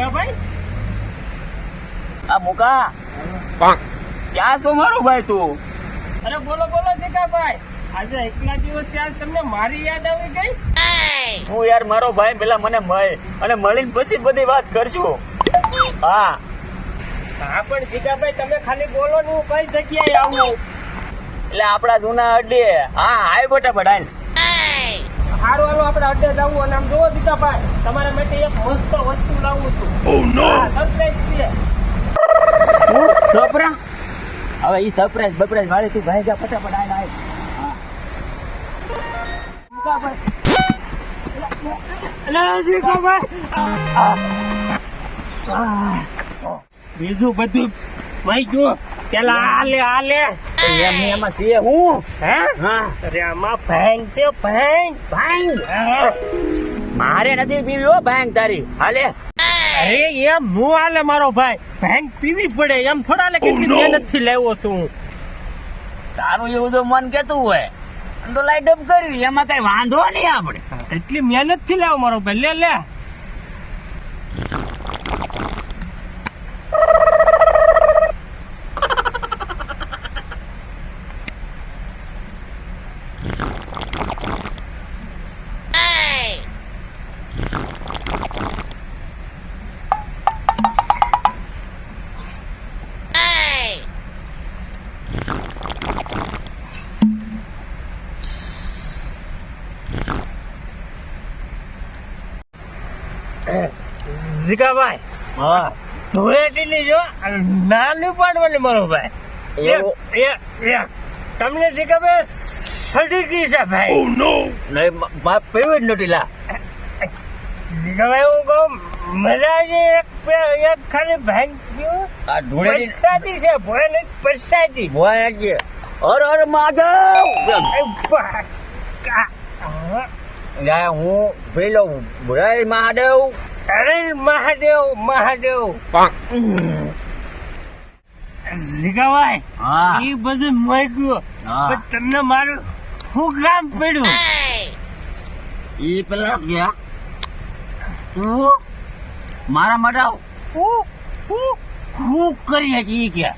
જીગાભાઈ આ મુકા ક્યાં છો મારો ભાઈ તું? અરે બોલો બોલો જીગાભાઈ, આજે એકલા દિવસ ત્યાં તમને મારી યાદ આવી ગઈ? હું યાર મારો ભાઈ પેલા મને મળે અને મળીને પછી બધી વાત કરશું. હા હા પણ જીગાભાઈ તમે ખાલી બોલો ને હું કઈ જગ્યાએ આવું. એટલે આપડા જૂના અડ્ડે. હા આય ફટાફટ હાલ. હારું હાલો આપણે અડ્ડે જવું. અને આમ જોવો જીગાભાઈ, તમારા માટે એક મસ્ત વસ્તુ લાવું છું. સરપ્રાઈઝ છે. સપરા હવે ઈ સરપ્રાઈઝ બપરાઈઝ વાળી તું ભાઈ જા ફટાફટ હાલ હાલ. હા જીગાભાઈ અલા જીગાભાઈ બીજું બધું ભાઈ જો પેલા આલે એમાં છે હું. હે હા અરે આમાં ભેંગ છે ભેંગ. મારે નથી પીવી હો ભાંગ તારી. હાલે અરે એમ હું હાલે મારો ભાઈ, ભેંગ પીવી પડે એમ થોડા લે. કેટલી મહેનત થી લાવ્યો છું. તારું એવું તો મન કેતું હોય તો લાઈટ અપ કરવી, એમાં કઈ વાંધો નહીં. આપણે કેટલી મહેનત થી લાવ્યો મારો ભાઈ. લે લે જીગાભાઈ, હા ધૂળેટી ની જો નાનું પાડવાની મારો ભાઈ. એવું? તમને જીગાભાઈ સડી ગઈ છે ભાઈ. નહીં પીવી જ નથી લા. જીગાભાઈ હું કહું મજા આવી. એક ખાલી ભાંગ પીવું. આ ધૂળેટી પૈસાથી છે ભોય નહીં પૈસાથી. બોય કે અરે અરે માધવ યા હું પેલો ભુરાઈ મહાદેવ. અરે મહાદેવ મહાદેવ. જીગાભાઈ હા એ બધું મળ્યું હા. પણ તમને મારું શું કામ પડ્યું? ઈ પેલા ગયા તું મારા માટે હું કરી ઈ કે.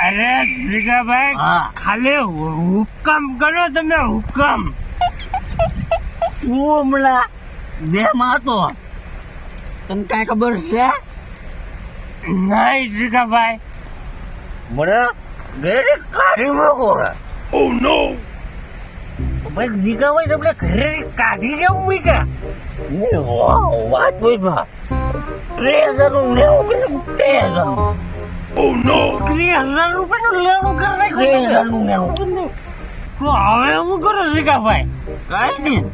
અરે જીગાભાઈ હા. ખાલી હુકમ કરો તમે હુકમ. તું હમણાં દેહમાં હતો તને કઈ ખબર છે? નહીં જીગાભાઈ. મને ઘરે કાઢી મૂકો. ભાઈ જીગાભાઈ તમને ઘરે કાઢી કેમ મૂક્યા? વાત પૂછમાં 3000 નું લેવું કે 3000 30,000 રૂપિયાનું લેણું કરે. 3000 નું લેવું. તો હવે હું કરું જીગાભાઈ? કઈ નહીં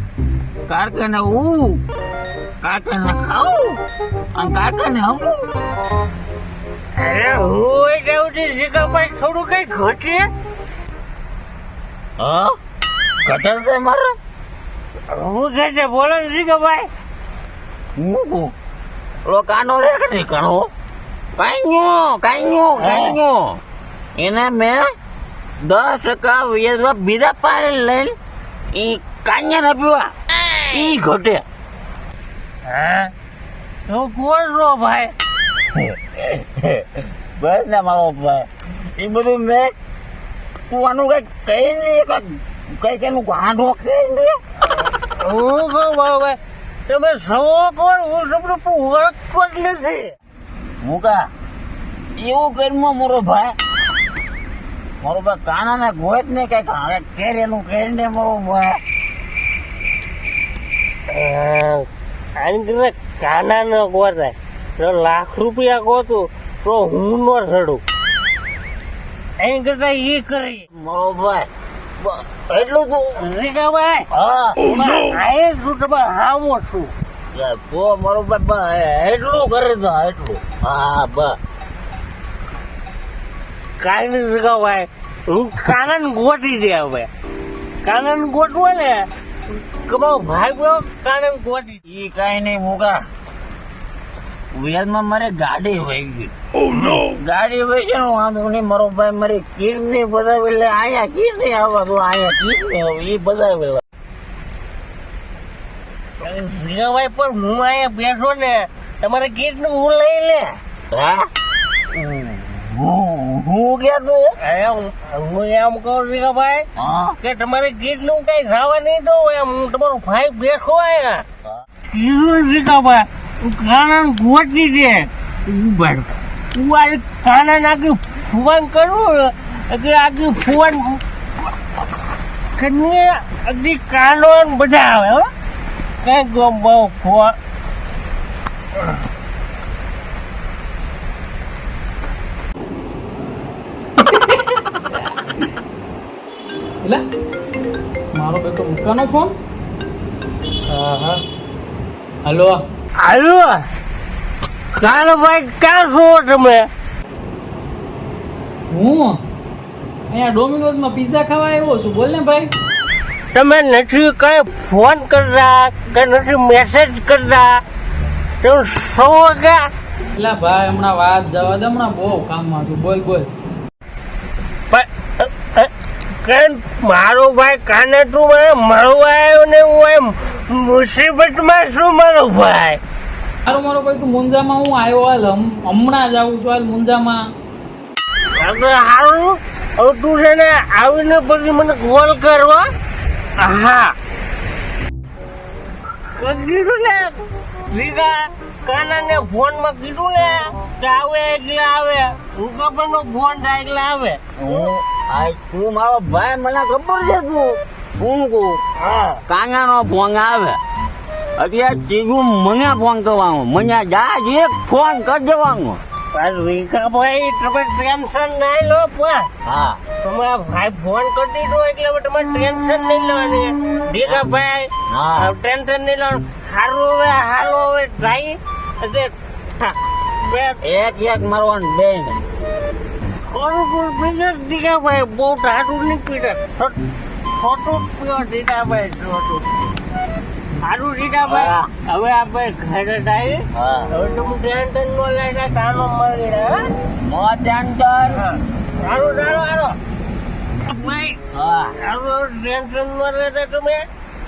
કારખાને હું કારખાને ખાવું અને કારખાને હમું. અરે હું જાઉં છું જીગાભાઈ, થોડું કઈ ઘટે. હા ઘટે છે મારે. હું ઘટે બોલો ને જીગાભાઈ. મૂકું ઓલો કાનો છે કે નહીં કાનો કાંઈ એને મેં 10% વ્યાજમાં બીજા પાડે લઈને ઈ કાંઈ પીવા ઈ ઘટે. હા તો કોણ છો ભાઈ? બસ ને મારો ભાઈ એ બધું મેં કુવાનું કઈ કહી નહીં કઈ એનું ગાંઠો કહી નહીં. હું કહું ભાઈ તમે સૌ કોણ? હું તમને ઓળખતો જ નથી. મુકા એવું કર્મો મારો ભાઈ કાના ગોત ને કઈક હવે કેરેલું કરીને મારો ભાઈ. આની તમે કાના ન ગોતાય તો લાખ રૂપિયા ગોતું તો હું ન ચડું. એમ કરતા એ કરી મારો ભાઈ એટલું તું જીગાભાઈ. હા આ શું તમે હામો છું? તો મારો ભાઈ એટલું કરે તો એટલું. હા બસ કાંઈ નહીં જીગાભાઈ, હું કાનાને ગોતી દે. હવે કાનાને ગોતવો ને કે બહુ ભાગ્યો કાનાને ગોતી. ઈ કઈ નહીં મુકા વ્યાજમાં મારે ગાડી વહી ગઈ. ગાડી વહી ગઈ વાંધો નહીં મારો ભાઈ મારી કિડની બધાવી લે. અહીંયા કિડની આવવા તો અહીંયા કિડની આવે એ બધાવી લે. જીગાભાઈ પણ હું અહીંયા બેઠો ને તમારે કીટનું હું લઈ લે. હા હું કહેતો હું એમ કહું છું ભાઈ હા કે તમારે કીટનું કઈ ખાવા નહીં દો એમ હું તમારો ભાઈ બેઠો આયા કીધું ભાઈ કાના ગોટી દે તું આ કાના નાખી ફુવાન કરું કે આખી ફુવાન અગદી કાનો બધા આવે હો કઈ બહુ ફુવા એટલે મારો બેટો મૂકાનો ફોન હલો હાલો કાનો ભાઈ ક્યાં છો તમે હું અહીંયા ડોમિનોઝમાં પિઝા ખાવા આવ્યો છું બોલ ને ભાઈ તમે નથી કઈ ફોન કરતા કે નથી મેસેજ કરતા તમે સો વાગ્યા એટલે ભાઈ હમણાં વાત જવા દે હમણાં બહુ કામમાં છું બોલ બોલ કેમ મારો ભાઈ કાને તું મને મળવા આવ્યો ને હું એમ મુસીબતમાં શું મારો ભાઈ મારો કોઈ તું મુંજામાં હું આવ્યો હાલ હમણાં જ આવું છું હાલ મુંજામાં આપણે સારું હવે તું છે ને આવીને પછી મને કોલ કરવા હા કીધું ને રીગા કાનાને ફોનમાં કીધું ને કે આવે એટલે આવે હું કપડનો ફોન થાય એટલે આવે તું મારો ભાઈ મને ખબર છે તું હું કહું હા કાનાનો ફોન આવે એટલે તીજું મને ફોન કરવાનો મને જાજ એક ફોન કરી દેવાનો રીકાભાઈ તમે ટેન્શન નહીં લો પણ હા તમારા ભાઈ ફોન કરી દીધો એટલે હવે તમારે ટેન્શન નહીં લેવાની રીકાભાઈ હા ટેન્શન નહીં લેવાનું સારું હવે હાલો હવે જાય એક એક મારવાનું બે દીકાભાઈ બહુ ટાટું નહીં પીડે ખોટું પીવો દીકાભાઈ ખોટું સારું દીકાભાઈ હવે આપણે ઘરે જાય હા હવે તમે ટેન્શન નો લઈને કાનો મળી રહે નો ટેન્શન સારું સારું ભાઈ હા સારું ટેન્શન નો લેતા તમે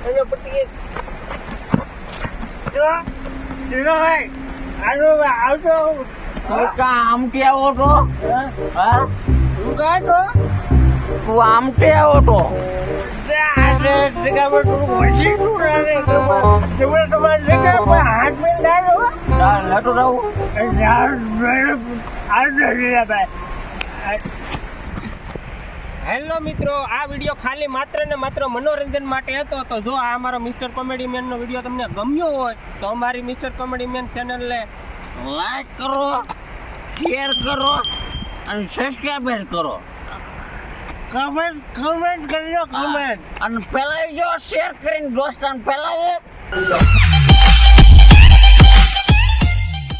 અને પછી ભાઈ સારું આવજો આમથી આવો તો હા હું કાં તો તું આમથી આવો તો હેલો મિત્રો આ વિડીયો ખાલી માત્ર ને માત્ર મનોરંજન માટે હતો તો જો આ અમારો મિસ્ટર કોમેડી મેન નો વિડીયો તમને ગમ્યો હોય તો અમારી મિસ્ટર કોમેડી મેન ચેનલને લાઈક કરો શેર કરો અને સબસ્ક્રાઇબ કરો કમેન્ટ કરજો કમેન્ટ અને પેલા જો શેર કરીને દોસ્તાને ફેલાવો